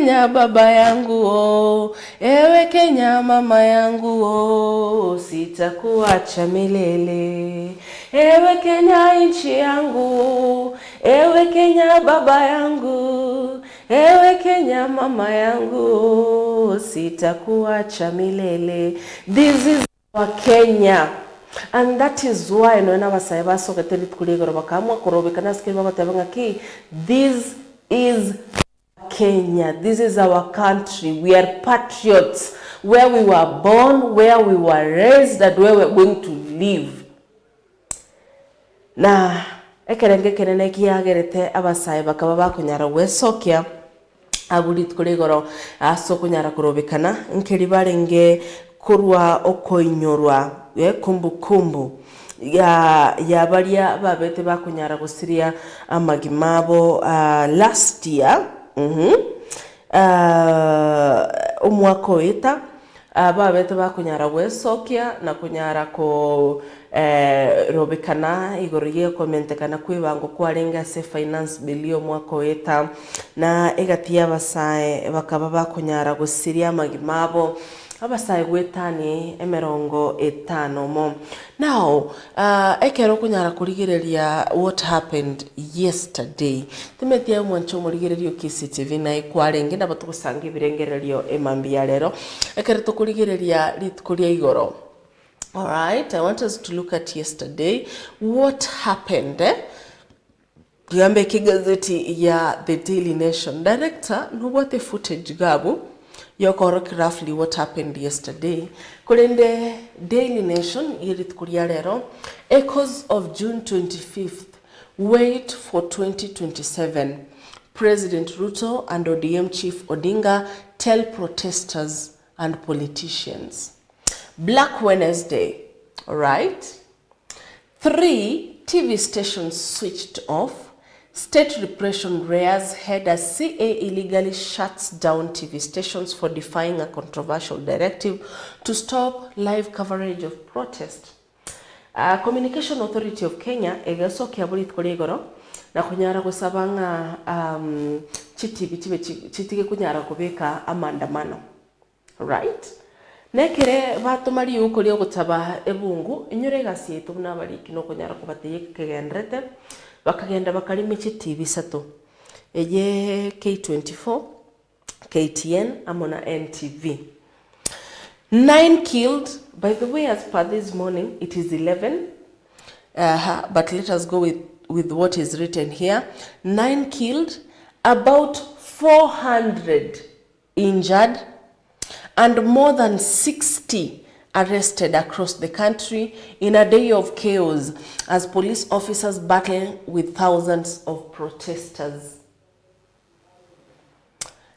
Kenya baba yangu oh, ewe Kenya mama yangu oh, sitakuacha milele. Ewe Kenya nchi yangu, ewe Kenya baba yangu, ewe Kenya mama yangu, sitakuacha milele. This is our Kenya. And that is why no na basaya basoketeli tukuligoro bakamwa korobekana skiri babatebanga ki, this is Kenya. This is our country. We are patriots. Where we were born, where we were raised, and where we're going to live. Na ekerenge kenene kiagerete abasaya bakaba bakunyara wesokia abulit kuligoro aso kunyara kurobekana nkeri barenge kurwa okoinyorwa kumbu ya baria babete bakunyara gusiria amagimabo last year umwaka wita babete bakunyara wesokia na kunyara ko robekana igoriye komentekana kwibango kwarenga se finance bill mwaka wita na egatia basae bakaba bakunyara gusiria amagimabo abasaye gwetani emerongo etano mo. Now ekero kunyara kurigereria what happened yesterday. Timetia mwancho murigererio KCTV na ikwarenge na batukusanga ibirengererio emambia rero ekero tukurigereria litkuria igoro. All right, I want us to look at yesterday what happened. Tuambe kigazeti ya The Daily Nation. Director nubote footage gabu yokoroki roughly what happened yesterday. Kulende Daily Nation yirit kuriarero echoes of June 25th. Wait for 2027. President Ruto and ODM Chief Odinga tell protesters and politicians. Black Wednesday, all right? 3 TV stations switched off. State repression rears head as CA illegally shuts down TV stations for defying a controversial directive to stop live coverage of protest. Communication Authority of Kenya egaso kiabulit kolegoro na kunyara kusabanga chitige kunyara kubeka amandamano. Right? Nekere batumari ukuri ogutaba ebungu inyure gasietu nabari kino kunyara kubateye kegendrete bakagenda bakalimi TV sato eye K24 KTN amona NTV. 9 killed, by the way, as per this morning it is 11 but let us go with what is written here. 9 killed, about 400 injured, and more than 60 arrested across the country in a day of chaos as police officers battle with thousands of protesters.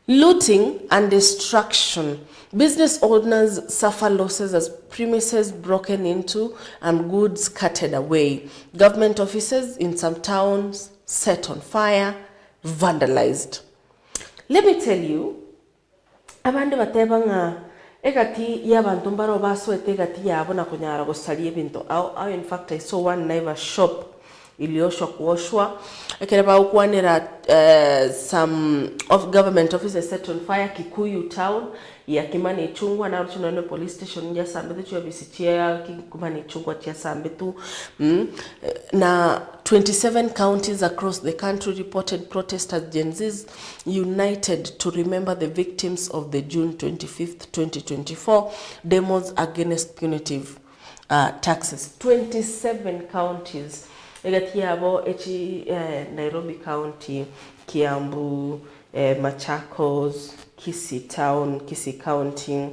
Looting and destruction. Business owners suffer losses as premises broken into and goods carted away. Government offices in some towns set on fire, vandalized. Let me tell you, abandi batebanga egati y'abantu mbaro baswete egati yabo na kunyara gusalie bintu au in fact I saw one neighbor shop ilioshwa kuoshwa ekereba ukwanira some of government offices set on fire Kikuyu town ya Kimani Chungwa na Ruchino police station ya Sambetu ya visitia Kimani Chungwa tia Sambetu na 27 counties across the country reported protesters Gen Zs united to remember the victims of the June 25th 2024 demos against punitive taxes. 27 counties egati yabo Nairobi County, Kiambu, Machakos, Kisii County.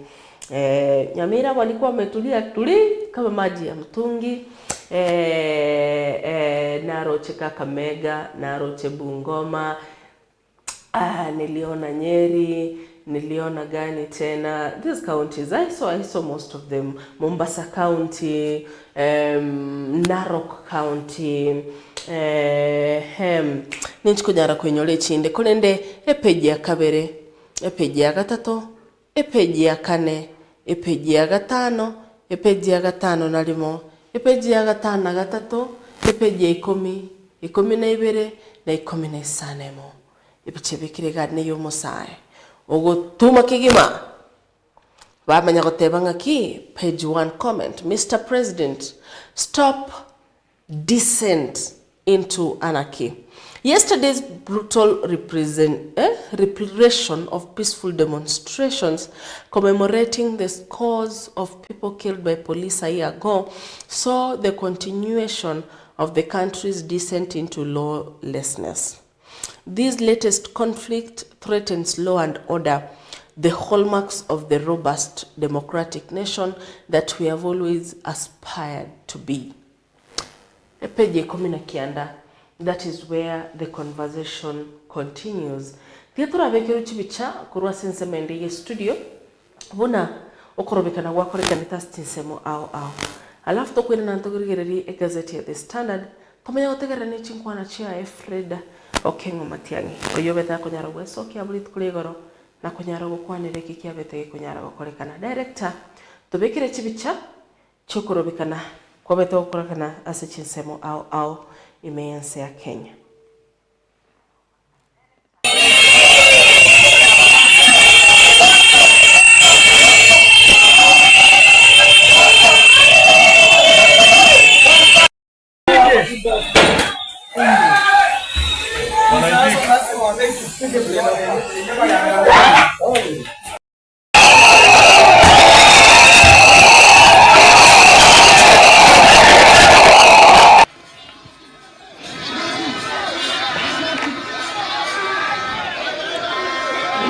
Nyamira walikuwa wametulia kama maji ya mtungi. Naroche Kakamega, Naroche Bungoma, niliona Nyeri, niliona gani tena. These counties, I saw most of them. Mombasa County, Narok County, ninchikunyara kwenyole chinde. Kolende epeji ya kabere, epeji ya gatato, epeji ya kane, epeji ya gatano, epeji ya gatano nalimo, epeji ya gatano na gatato, epeji ya 10, 12 na 13 na 14 epiche bikire gane yo musae. ogotuma kigima bamenya goteba ngaki page 1 comment. Mr. President, stop descent into anarchy. Yesterday's brutal repression of peaceful demonstrations commemorating the scores of people killed by police a year ago saw the continuation of the country's descent into lawlessness. This latest conflict threatens law and order, the hallmarks of the robust democratic nation that we have always aspired to be. Epeje komina kianda. That is where the conversation continues. Thiatura bekeru chibicha kurwa sense mende studio. Buna okorobekana gwakorekanita stinsemo au. Alafu tokwina nantogirigereri egazeti ya The Standard. Komenya gotegera ni chinkwana chia Efred Okengo Matiangi. Oyobeta konyara weso kia bulit kulegoro na konyara gukwanire kikia bete konyara gokorekana. Director tobekere chibicha chokorobekana kwa bete gokorekana ase chinsemo au imeanza ya Kenya.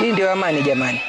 Hii ndio amani jamani.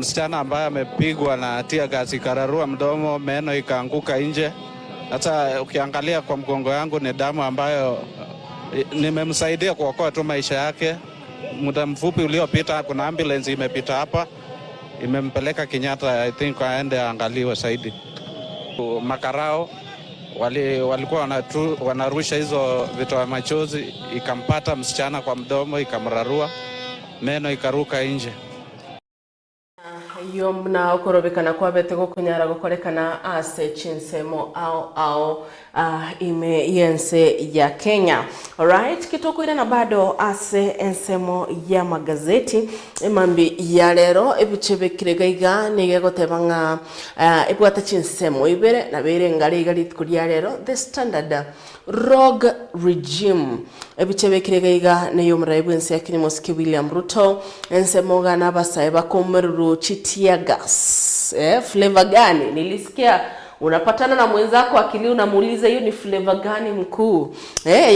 Msichana ambaye amepigwa na tear gas ikararua mdomo, meno ikaanguka nje. Hata ukiangalia kwa mgongo yangu ni damu ambayo nimemsaidia kuokoa tu maisha yake. Muda mfupi uliopita kuna ambulance imepita hapa, imempeleka Kenyatta, I think aende angaliwe zaidi. Makarao walikuwa wanarusha hizo vitoa machozi, ikampata msichana kwa mdomo, ikamrarua, meno ikaruka nje. Yomna okorobekana kwa bete kunyara gukorekana ase chinsemo au ime yense ya Kenya. Alright, kitokwira na bado ase ensemo ya magazeti imambi ya lero ebichebekirega nigegotebanga ebwata chinsemo ibere na bere ngari kuria lero the standard rogue regime ebichebekirega ne yomra ebwense ya Kenya Moski William Ruto ensemo gana basaye bakomeruru tear gas. Flavor gani? Nilisikia unapatana na mwenzako akili unamuuliza hiyo ni flavor gani mkuu?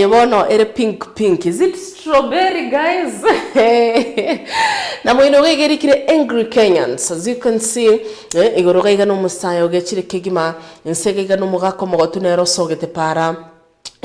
Yobono ere pink. Is it strawberry guys? Na mwino wegeri kire angry Kenyans. As you can see, igoroga igano musayo gechire kigima nsege igano mugako mogotunero sogete para.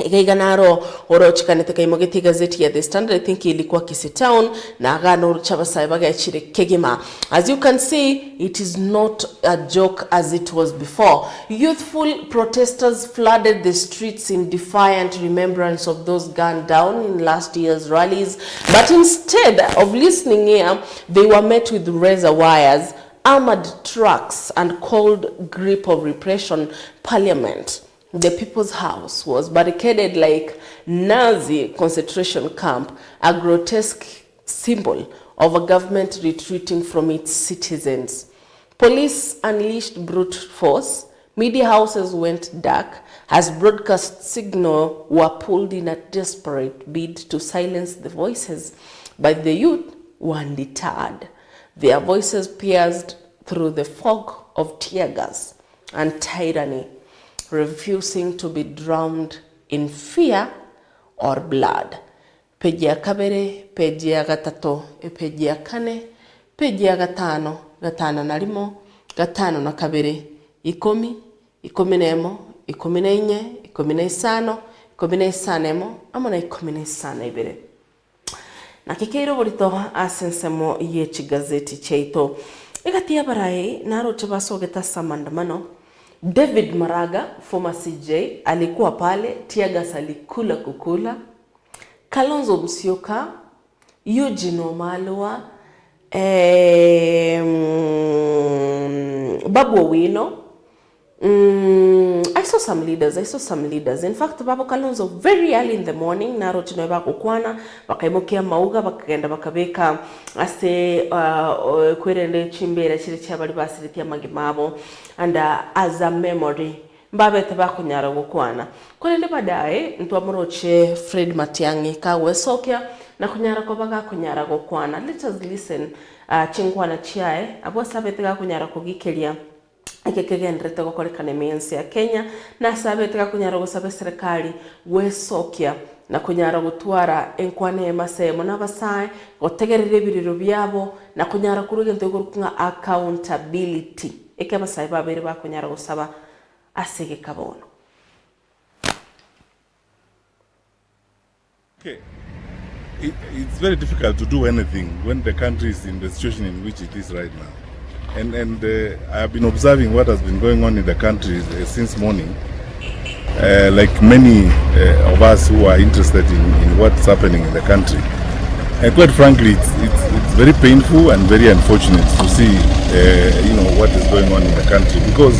Igaiganaro orochikanete kaimogeti gazeti ya The Standard. I think ilikuwa Kisii Town na agano chabasai bagachire kegima. As you can see, it is not a joke as it was before. Youthful protesters flooded the streets in defiant remembrance of those gunned down in last year's rallies, but instead of listening here, they were met with razor wires, armored trucks and cold grip of repression. Parliament, the People's House, was barricaded like Nazi concentration camp, a grotesque symbol of a government retreating from its citizens. Police unleashed brute force, media houses went dark as broadcast signals were pulled in a desperate bid to silence the voices, but the youth were undeterred. Their voices pierced through the fog of tear gas and tyranny, refusing to be drowned in fear or blood. Peji ya kabere, peji ya gatato, peji ya kane, peji ya gatano na limo, gatano na kabere, ikomi na emo, ikomi na inye, ikomi na isano, ikomi na isanemo, amo na ikomi na isana ibere. Na kikeiro borito asensemo yechi gazeti cheito. Igatia barai, naro chabasogeta samandamano. David Maraga, former CJ, alikuwa pale, tear gas alikula kukula. Kalonzo Musyoka, Eugene Wamalwa, Babu Owino. I saw some leaders. In fact, Babu Kalonzo very early in the morning, naro chinoeba kukwana, wakaimukia mauga, wakagenda wakabeka, ase kwerende chimbere, chile chabali basiritia magimabo, and as a memory, mbabe tabako nyara kukwana. Kwerende badae, ntuamuroche Fred Matiang'i kawe Sokia, na kunyara kobaga kunyara kukwana. Let us listen, chingwana chiae, abuwa sabe tega kunyara kugikelia. Ikekegendrete gukorekana emensi ya Kenya na sabetega kunyara gusabe serikali wesokia na kunyara gutwara enkwane emasemo n'abasaye gotegerera ebiriro byabo na kunyara kurugente gurukunga accountability eke abasaye babere bakunyara gusaba asege kabono. Okay, it's very difficult to do anything when the country is in the situation in which it is right now. And I have been observing what has been going on in the country since morning. Like many of us who are interested in what's happening in the country. And quite frankly, it's very painful and very unfortunate to see what is going on in the country. Because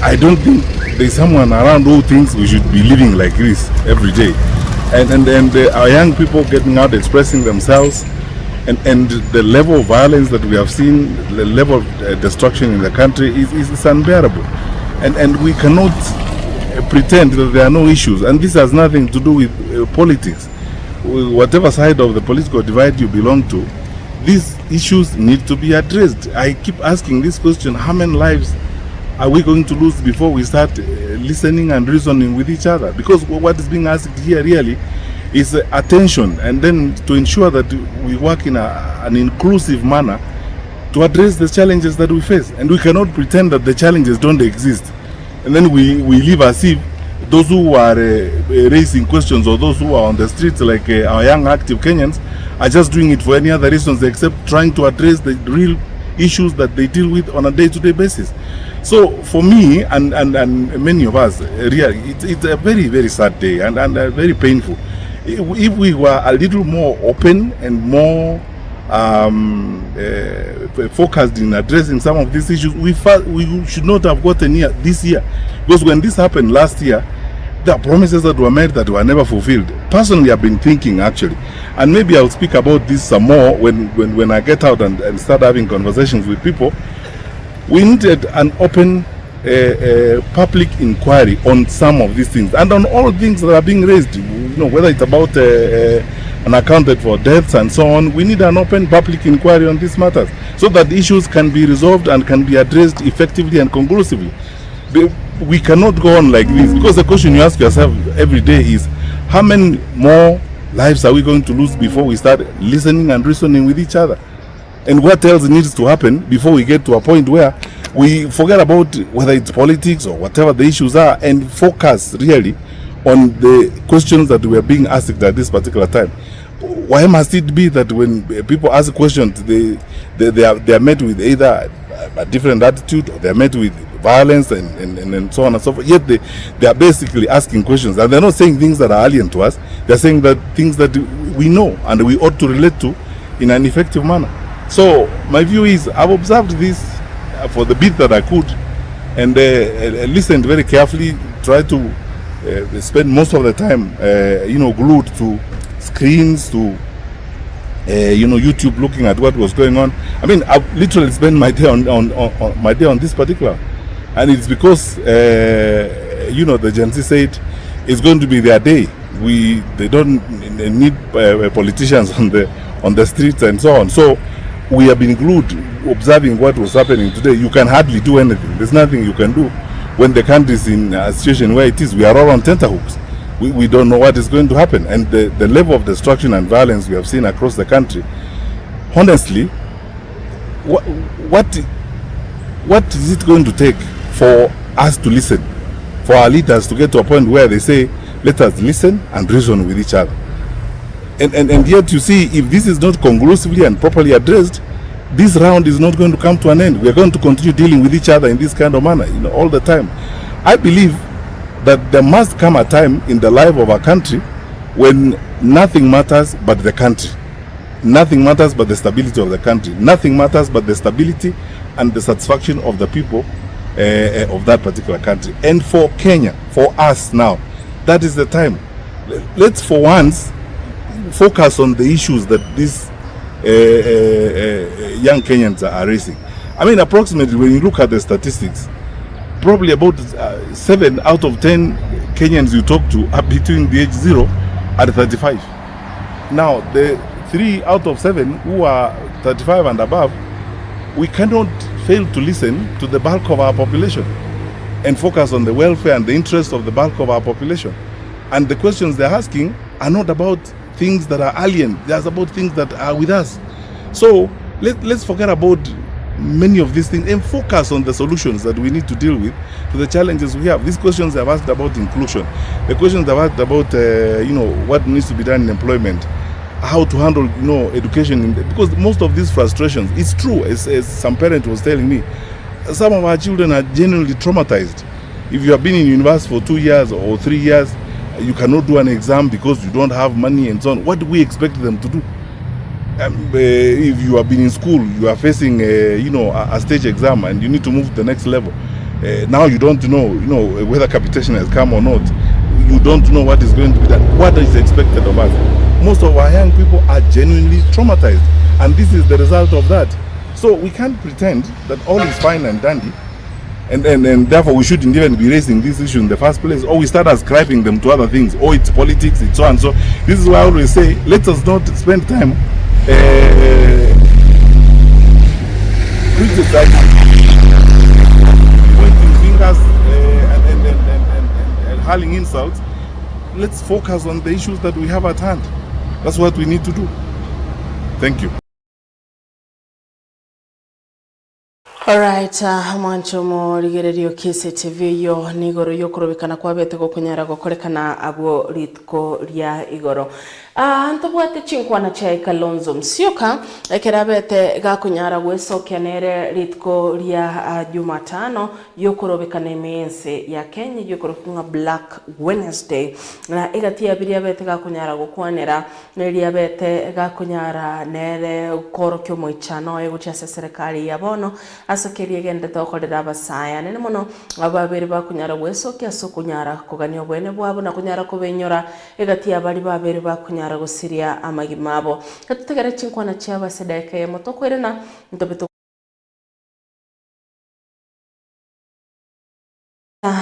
I don't think there's someone around who thinks we should be living like this every day. And our young people getting out expressing themselves. And the level of violence that we have seen, the level of destruction in the country is unbearable. And we cannot pretend that there are no issues. And this has nothing to do with politics. Whatever side of the political divide you belong to, these issues need to be addressed. I keep asking this question, how many lives are we going to lose before we start listening and reasoning with each other? Because what is being asked here really is attention, and then to ensure that we work in an inclusive manner to address the challenges that we face. And we cannot pretend that the challenges don't exist. And then we live as if those who are raising questions, or those who are on the streets, like our young active Kenyans, are just doing it for any other reasons except trying to address the real issues that they deal with on a day-to-day basis. So for me and many of us, really, it's a very, very sad day and very painful. If we were a little more open and more focused in addressing some of these issues, we should not have gotten here this year. Because when this happened last year, there are promises that were made that were never fulfilled. Personally, I've been thinking, actually, and maybe I'll speak about this some more when I get out and start having conversations with people. We needed an open public inquiry on some of these things and on all things that are being raised. You know, whether it's about unaccounted for deaths and so on, we need an open public inquiry on these matters so that issues can be resolved and can be addressed effectively and conclusively. We cannot go on like this, because the question you ask yourself every day is, how many more lives are we going to lose before we start listening and reasoning with each other? And what else needs to happen before we get to a point where we forget about whether it's politics or whatever the issues are and focus really on the questions that we are being asked at this particular time? Why must it be that when people ask questions, they are met with either a different attitude, or they are met with violence and so on and so forth? Yet they are basically asking questions, and they're not saying things that are alien to us. They're saying that things that we know and we ought to relate to in an effective manner. So my view is, I've observed this for the bit that I could, and listened very carefully, tried to spend most of the time glued to screens, to YouTube, looking at what was going on. I mean, I've literally spent my day on this particular, and it's because the Gen Z said it's going to be their day. They don't need politicians on the streets and so on. So we have been glued, observing what was happening today. You can hardly do anything. There's nothing you can do when the country is in a situation where it is. We are all on tenterhooks. We don't know what is going to happen, and the level of destruction and violence we have seen across the country. Honestly, what is it going to take for us to listen, for our leaders to get to a point where they say, let us listen and reason with each other? And yet, you see, if this is not conclusively and properly addressed, this round is not going to come to an end. We are going to continue dealing with each other in this kind of manner, all the time. I believe that there must come a time in the life of a country when nothing matters but the country. Nothing matters but the stability of the country. Nothing matters but the stability and the satisfaction of the people of that particular country. And for Kenya, for us now, that is the time. Let's for once focus on the issues that these young Kenyans are raising. I mean, approximately, when you look at the statistics, probably about 7 out of 10 Kenyans you talk to are between the age 0 and 35. Now, the 3 out of 7 who are 35 and above, we cannot fail to listen to the bulk of our population and focus on the welfare and the interests of the bulk of our population. And the questions they're asking are not about things that are alien. They're about things that are with us. So let's forget about many of these things and focus on the solutions that we need to deal with to the challenges we have. These questions I've asked about inclusion, the questions I've asked about what needs to be done in employment, how to handle education, because most of these frustrations, it's true, as some parent was telling me, some of our children are genuinely traumatized. If you have been in university for 2 years or 3 years, you cannot do an exam because you don't have money and so on. What do we expect them to do? If you have been in school, you are facing a stage exam and you need to move to the next level. Now you don't know whether capitation has come or not. You don't know what is going to be done. What is expected of us? Most of our young people are genuinely traumatized, and this is the result of that. So we can't pretend that all is fine and dandy, and therefore we shouldn't even be raising this issue in the first place, or we start ascribing them to other things. Oh, it's politics, it's so and so. This is why I always say, let us not spend time criticizing, pointing fingers and hurling insults. Let's focus on the issues that we have at hand. That's what we need to do. Thank you. Alright, mwancho mo rigererio Kise TV yo nigoro yo kurubikana kwa bete go kunyara go korekana abo ritko ria igoro. Ntobwate chinkwana cha Kalonzo Musyoka ekerabete ga kunyara gwesokia nere ritko ria Jumatano yo kurubikana imense ya Kenya yo kurukunga Black Wednesday na igatia biria bete ga kunyara go kwanera neria bete ga kunyara nere korokyo moichano egucha serikali ya bono asakeri gende tokorera abasaya nene muno ababiri bakunyara gwesokia so kunyara kugania bwene bwabo na kunyara kubenyora egatia bali babiri bakunyara gusiria amagimabo katutegera chinkwana cyaba sedeke motokwerena ntobito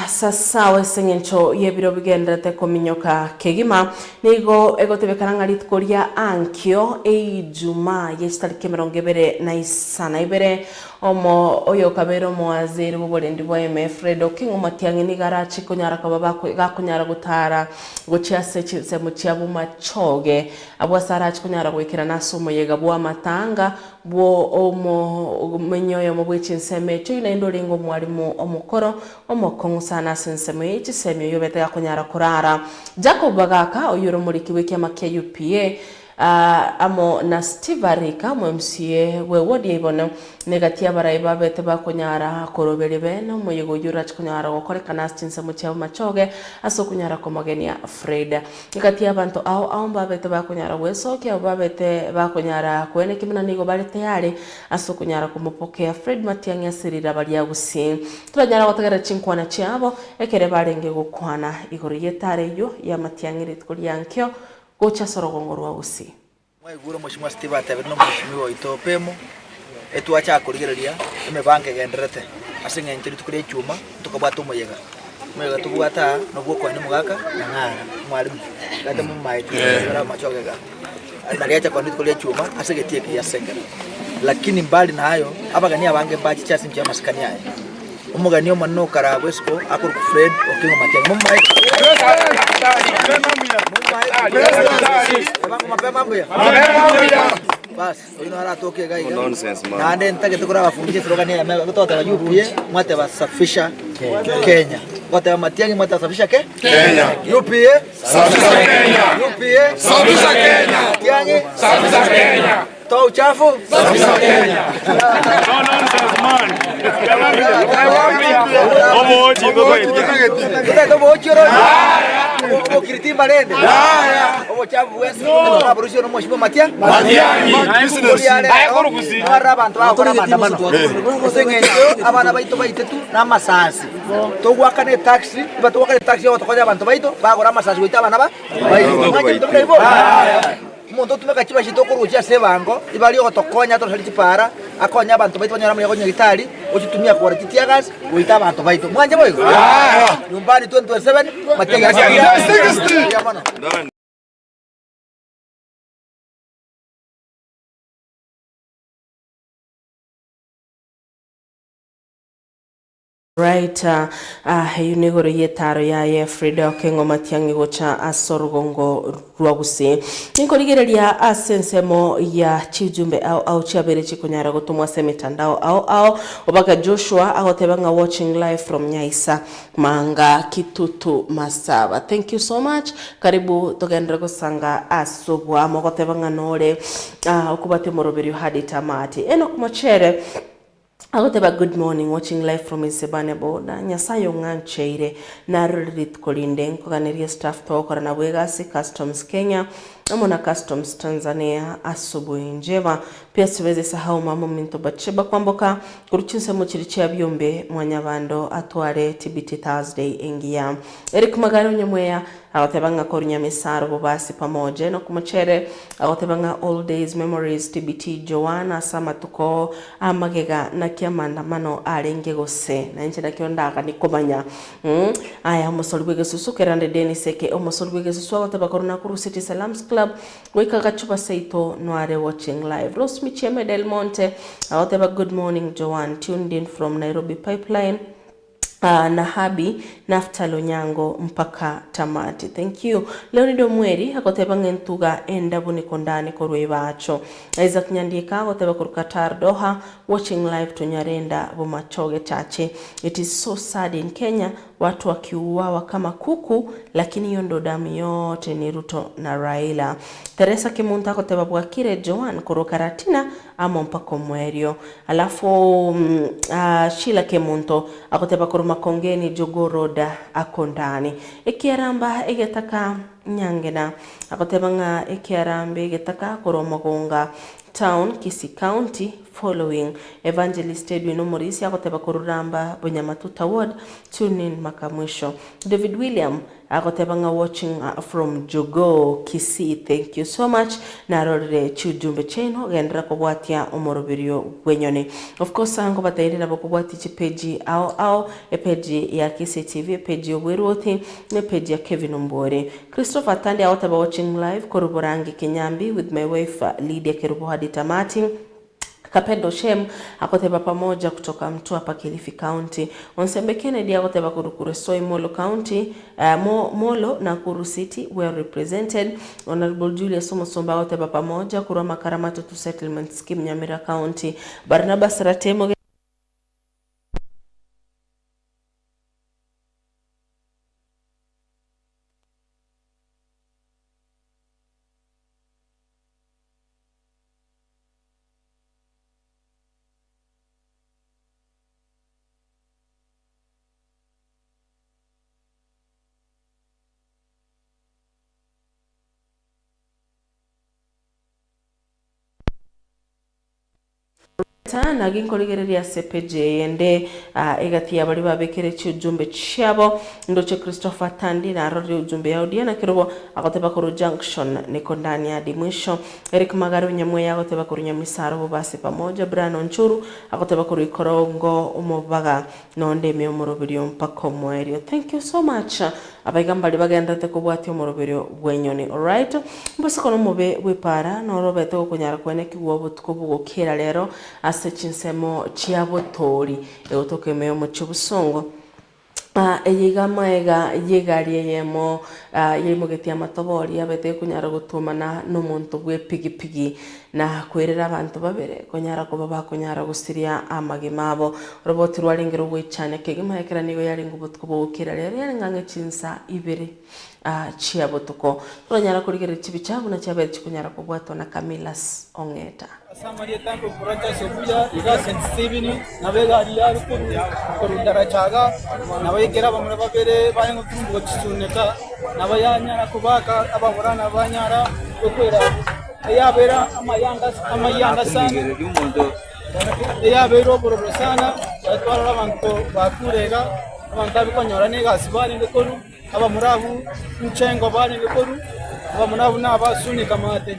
sasa wesengencho yebiro bigendete kominyoka kegima nigo egotebekana ngaritko ria ankyo ejuma yestarike 22 omo oyo kabero mwaziri buborendi bwa MF Okingo Matiang'i ni garachi kunyara kababa gakunyara gutara gochiase chise muchiabu machoge abwasarachi kunyara gwikira nasumo yega bwa matanga bwo omo menyoyo mu bwichinseme cyo ina indoringo mwalimu omukoro omokongu sana senseme yichi semyo yobete gakunyara kurara Jacob Bagaka oyuro muliki wiki amakia UPA amo na Steve Arika MCA we wodi ibona negatia baraiba bete bakunyara korobere beno moyego yura kunyara gokorekana stinse muchya machoge aso kunyara komagenia Fred negatia bantu au mbabete bakunyara wesoke au babete bakunyara kwene kimina nigo balete yale aso kunyara kumupokea Fred Matiang'i asirira bali yagusi turanyara gotegera chinkwana cyabo ekere barenge gukwana igori yetare yo ya Matiang'i ritko yankyo gocha sorogongo rwa gusi Mwaiguro Mheshimiwa Steve atabirino Mheshimiwa Itopemo etwacha kurigereria emebange genderete asinga ntiri tukure cyuma tukabwata umuyega mwega tubwata no bwoko ni mugaka ngara mwalimu kata mu maiti era machogega analiacha kwa tukure cyuma asegetie kia senga lakini mbali na hayo abagania bange bachi chasi mcha maskani yae umuganio manno karabwesko akuru Fred Okingo Matiang'i mumai bas uno ara toke gaiga nande ntage tukura bafungie slogani ya mega kutoka wa UPA mwate basafisha Kenya wote Matiang'i mwate basafisha Kenya UPA safisha Kenya UPA safisha Kenya Matiang'i safisha Kenya toa uchafu safisha Kenya nonsense man Omo kiritimba lende. Omo chabu wesu na borusho no Mheshimiwa Matiang'i. Ayakoro kusi. Arabantu bakora mandamano. Osengenyo abana baito baitetu na masasi. Togwakane taxi, batwakane taxi otokoja abantu baito bagora masasi goita abana ba. Baito. Umuntu tumeka kiba kitokoro cya sebango ibali otokonya to sali kipara akonya abantu baito banyara muri yakonya gitari ukitumia kwa titia gas uita abantu baito mwanje boyo nyumbani 2027 Matiang'i right yunigoro yetaro ya Fred Okingo Matiang'i gocha asorogongo rwagusi nikorigereria asensemo ya chijumbe au chabere chikunyara gutumwa semitandao au obaga Joshua agotebanga watching live from Nyaisa Manga Kitutu Masaba. Thank you so much. Karibu togendera gusanga asobwa mogotebanga nore okubate moroberio hadi tamati eno kumachere Agoteba good morning watching live from Isebane Boda Nyasayo ngancheire na rit kolinde koganeria staff tokora na bwegasi Customs Kenya amona Customs Tanzania asubuhi njema pia siweze sahau mama Minto Bacheba Kwamboka kuruchinse mu kirichi byombe mwanyabando atware TBT Thursday engia Eric Magaro nyemweya agotebanga korunya misaro bobasi pamoja no kumachere agotebanga all days memories TBT Joan sama tuko amagega na kiamanda mano arenge gose na nche nakiondaga nikomanya aya musolwege susukerande Deniseke omusolwege susu agoteba koruna kuru City Salams Club weka gachupa seito noare watching live Rosmi Cheme Del Monte agoteba good morning Joan tuned in from Nairobi Pipeline na Habi Naftalo Nyango mpaka tamati. Thank you. Leonido Mweri akoteba ngentuga enda buni kondani korwe bacho. Isaac Nyandika akoteba kuru Qatar Doha watching live to Nyarenda bumachoge chache. It is so sad in Kenya watu wakiuawa kama kuku, lakini hiyo ndo damu yote ni Ruto na Raila. Teresa Kimunta akoteba Bwakire Joan kuru Karatina ama mpako Mwerio. Alafu Sheila Kemunto akoteba kuru Makongeni Jogoroda akondani. Ikiaramba igetaka Nyangena akoteba nga ikiarambe igetaka kuru Magonga Town, Kisii County, following Evangelist Edwin Omorisi akoteba kururamba Bunyamatuta Ward, tune in makamwisho. David William akoteba nga watching from Jogo, Kisii. Thank you so much. Narore chujumbe cheno gendera kubwatia omorobirio gwenyoni. Of course ango batairira bokubwati chipeji au epeji ya Kisii TV, epeji obweruthi, epeji ya Kevin Ombore. Christopher Tande akoteba watching live kuruburangi Kinyambi with my wife Lydia Kerubo hadi tamati. Kapendo Shem akoteba pamoja kutoka Mtwapa Kilifi County. Onsembe Kennedy akoteba kurukure Soi Molo County, Molo na Kuru City well represented. Honorable Julius Somosomba akoteba pamoja kurwa Makaramatu to Settlement Scheme Nyamira County. Barnabas Ratemo na ginkoligereria sepeje ende egatia bali babekere chujumbe chabo ndoche Christopher Tandi na rodi ujumbe ya Odiana Kirobo akoteba kuru junction niko ndani hadi mwisho. Eric Magaru Nyamwe akoteba kuru Nyamisaro basi pamoja. Brano Nchuru akoteba kuru Ikorongo Umobaga nonde meomorobirio mpako Mwerio. Thank you so much. Abaigamba libagenda te kubwati omorobirio gwenyoni. Alright, mbose kono mube wipara no robete okunyara kwene kiwobo tukobugo kera lero ase chinsemo chiabotori eotoke meyo mu chubusongo. Eyigama yegarie yemo yemugetia matobori abete kunyara gutumana n'umuntu gwe pigi na kwerera abantu babere kunyara ko baba kunyara gusiria amagimabo roboti rwalingero gwe cyane kegima yekera nigo yari ngubutko bukira rero yari ngange chinsa ibere chiabotuko turanyara kurigera chibi cyabo na cyabere chikunyara ko bwato na Camilas Ongeta Samaria tango kuracha sobuya iga sensitivini nabega ari kurundara chaga nabegera bamwe babere bayengo tumbugo chisuneka nabayanya kubaka abahorana banyara okwera eyabera amayanga sana eyabera oboro sana atwara abantu bakurega abantu abikonyora negasi bari ngekuru abamurabu nchengo bari ngekuru abamurabu nabasunika mate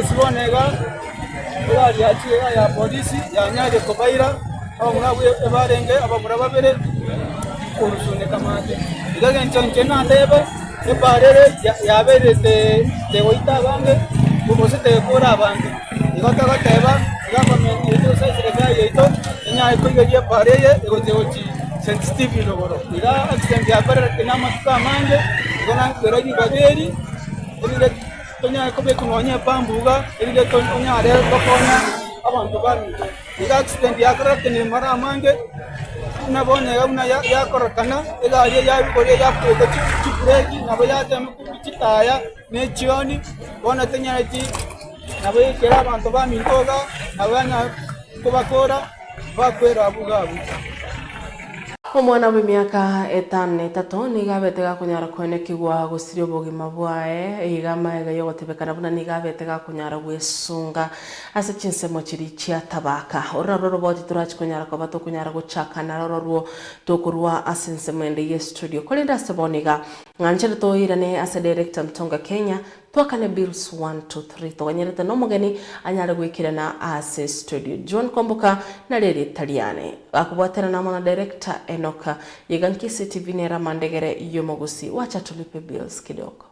isibonega yari yaciye ya polisi yanyage kubaira abamurabu ebarenge abamuraba bere kurusunika mate igaga nchenche na tebe ebarere yabere te oita bange ubose te kora abantu igota gateba government ito sesirega yito nya ikoye bareye igote ochi sensitive logoro ira accident ya barere inama tukamanje igona kwerogi bageri ile tonya kobe kunonye pambuga ile tonya re tokonya abantu bari ira accident ya karate ni mara mange nabone una ya korokana ega ya bikore ya kuko chipregi nabo ya teme kuchitaya ne chioni bona tenya ati nabo kera abantu bamintoga nabanya kubakora bakwera abugabu omwana w'imyaka 5 nigabetega kunyara kwene kigwa gusirio bogima bwae igama ega yogotebekana buna nigabetega kunyara gwesunga ase chinsemo chiri chia tabaka oraro boti turachi kunyara ko bato kunyara guchaka naroro tokurwa asensemo ende ye studio kolinda seboniga nganchere to irane ase director Mtonga Kenya twakane bills 1 2 3 tonyerete no mugeni anyara gwikira na ase studio Joan Kwamboka na rere Italiane akubwatera na mwana director Enoka Yegankisi TV nera mandegere yomogusi wacha tulipe bills kidogo.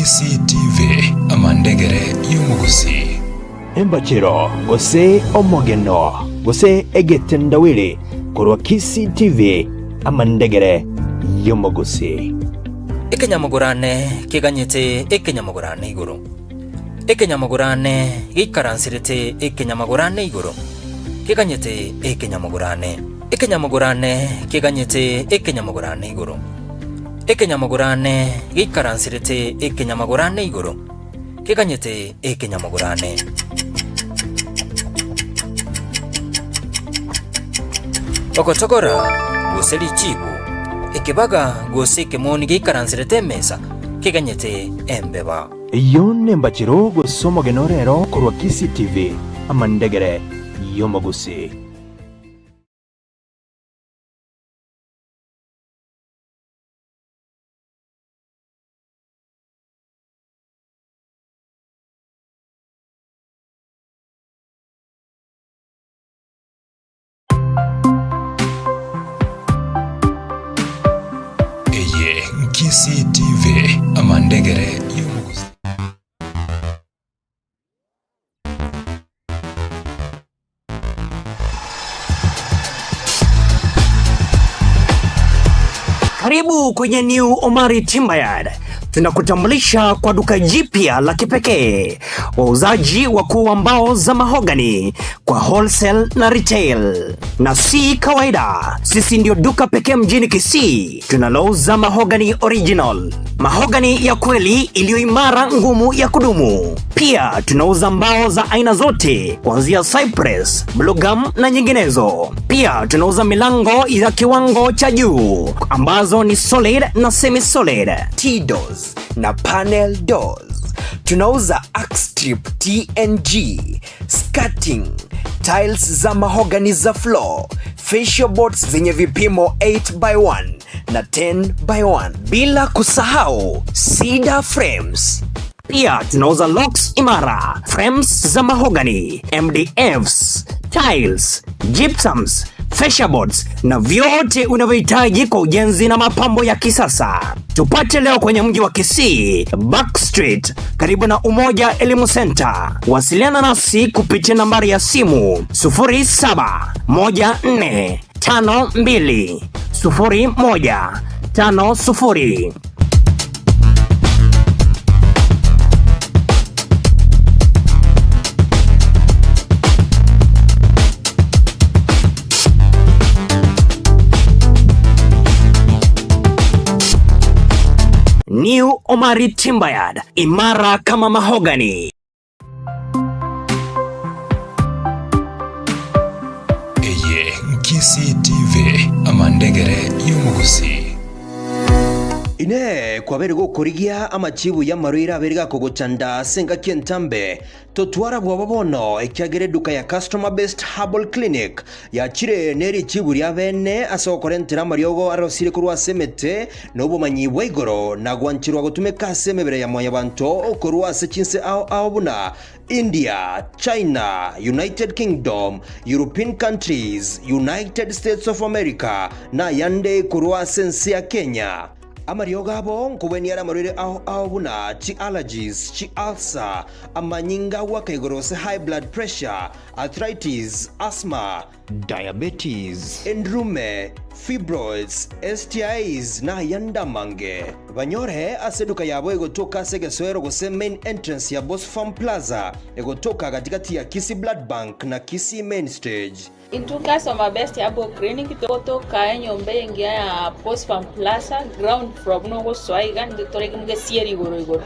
Nkisi TV amandegere y'umugusi. Embachiro gose omogeno gose egetendawili kurwa Nkisi TV amandegere y'umugusi. Ekenyamugurane kiganyite ekenyamugurane iguru. Ekenyamugurane gikaransirite ekenyamugurane iguru. Kiganyite ekenyamugurane. Ekenyamugurane kiganyite ekenyamugurane iguru. Ekenyamugurane gikaransirite ekenyamugurane iguru. Kiganyite ekenyamugurane. Okotogora guseli chibu. Ekibaga gose kemoni gikaransirite mesa. Kiganyite embeba. Yone mbachiro gosomo genorero kurwa Nkisi TV amandegere y'umugusi. Nkisi TV amandegere y'umugusi. Karibu kwenye New Omari Timbayard. Tunakutambulisha kwa duka jipya la kipekee. Wauzaji wakuu wa mbao za mahogany kwa wholesale na retail. Na si kawaida, sisi ndio duka pekee mjini Kisii tunalouza mahogany original. Mahogany ya kweli iliyo imara, ngumu, ya kudumu. Pia tunauza mbao za aina zote kuanzia cypress, blue gum na nyinginezo. Pia tunauza milango ya kiwango cha juu ambazo ni solid na semi solid, T-doors na panel doors. Tunauza arc strip TNG, skirting, tiles za mahogany za floor, fascia boards zenye vipimo 8x1 na 10x1, bila kusahau cedar frames. Pia tunauza locks imara, frames za mahogany, MDFs, tiles, gypsums, fascia boards na vyote unavyohitaji kwa ujenzi na mapambo ya kisasa. Tupate leo kwenye mji wa Kisii, Back Street, karibu na Umoja Elimu Center. Wasiliana nasi kupitia nambari ya simu 0714520150. New Omari Timbayard, imara kama mahogany. Nkisi TV amandegere y'umugusi. Ine kwa beri gukurigia amachibu ya marwira beriga kuguchanda senga kientambe totwara bwabono ekyagere duka ya customer based herbal clinic ya chire neri chibu ya bene asokorentera mariogo arosire kurwa semete nobo manyibwa igoro na gwanchirwa gutumeka semebere ya moya banto okorwa sechinse ao buna India, China, United Kingdom, European countries, United States of America na yande kurwa sense ya Kenya. Amarioga abo nkubeni ara marire aho buna chi allergies, chi ulcer, amanyinga wakaigorose high blood pressure, arthritis, asthma, diabetes, endrume, fibroids, STIs na yandamange. Banyore aseduka yabo egotoka segeswero gose main entrance ya Boss Farm Plaza egotoka katikati ya Kisii Blood Bank na Kisii Main Stage. Intuka Soma Best Herbal Clinic toka enyombe ngia ya Boss Farm Plaza ground from no swaiga nditorege muge sieri goro.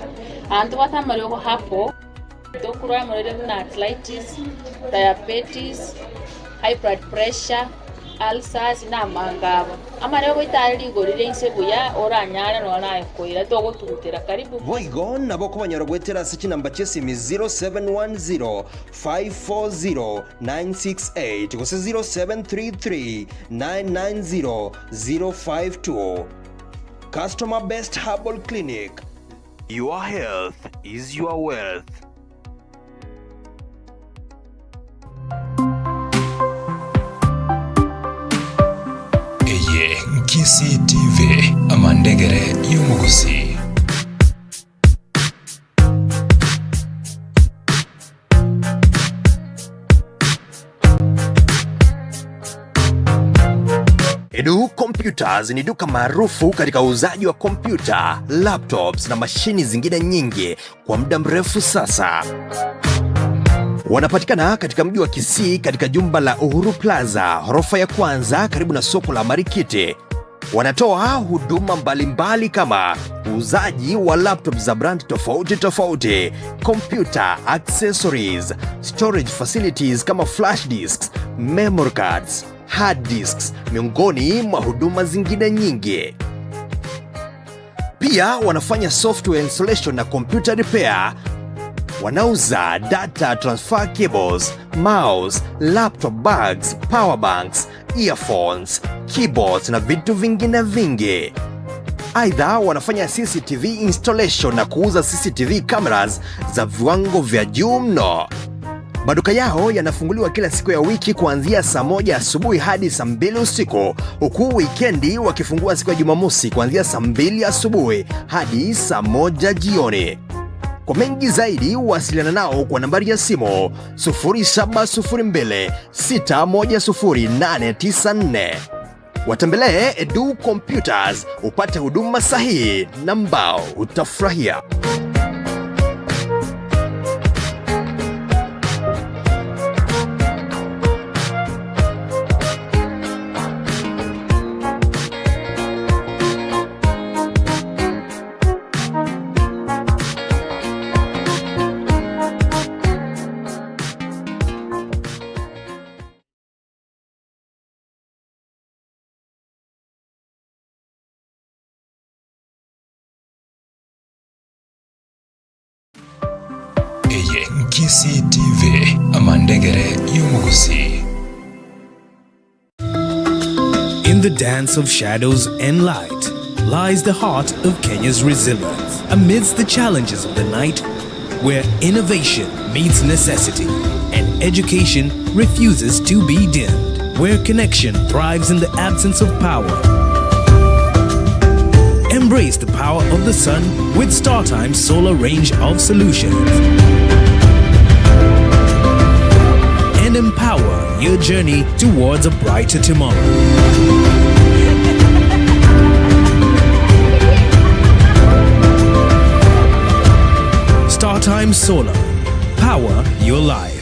Antu watamaryo hapo dokura marire na arthritis, diabetes, high blood pressure, ulcers na mangabo. Amaryo goitari gorire insebuya oranyara no na ekoira togo tugutera karibu. Voigon nabo kubanyoro gwetera sichi namba chesi mi 0710 540 968 gose 0733 990 052. Customer Best Herbal Clinic. Your health is your wealth. Nkisi TV amandegere y'umugusi. Edu Computers ni duka maarufu katika uuzaji wa kompyuta, laptops na mashini zingine nyingi kwa muda mrefu sasa. Wanapatikana katika mji wa Kisii katika jumba la Uhuru Plaza, ghorofa ya kwanza karibu na soko la Marikiti. Wanatoa huduma mbalimbali kama uuzaji wa laptop za brand tofauti tofauti, computer accessories, storage facilities kama flash disks, memory cards, hard disks, miongoni mwa huduma zingine nyingi. Pia wanafanya software installation na computer repair. Wanauza data transfer cables, mouse, laptop bags, power banks, earphones, keyboards na vitu vingine vingi. Aidha, wanafanya CCTV installation na kuuza CCTV cameras za viwango vya juu mno. Maduka yao yanafunguliwa kila siku ya wiki kuanzia saa 1 asubuhi hadi saa 2 usiku, huku wikendi wakifungua siku ya Jumamosi kuanzia saa 2 asubuhi hadi saa 1 jioni. Kwa mengi zaidi wasiliana nao kwa nambari ya simu 0702 610 Watembelee Edu Computers upate huduma sahihi na ambao utafurahia. Nkisi TV amandegere y'umugusi. In the dance of shadows and light lies the heart of Kenya's resilience. Amidst the challenges of the night, where innovation meets necessity and education refuses to be dimmed, where connection thrives in the absence of power. Embrace the power of the sun with StarTime's solar range of solutions. And empower your journey towards a brighter tomorrow. StarTime Solar. Power your life.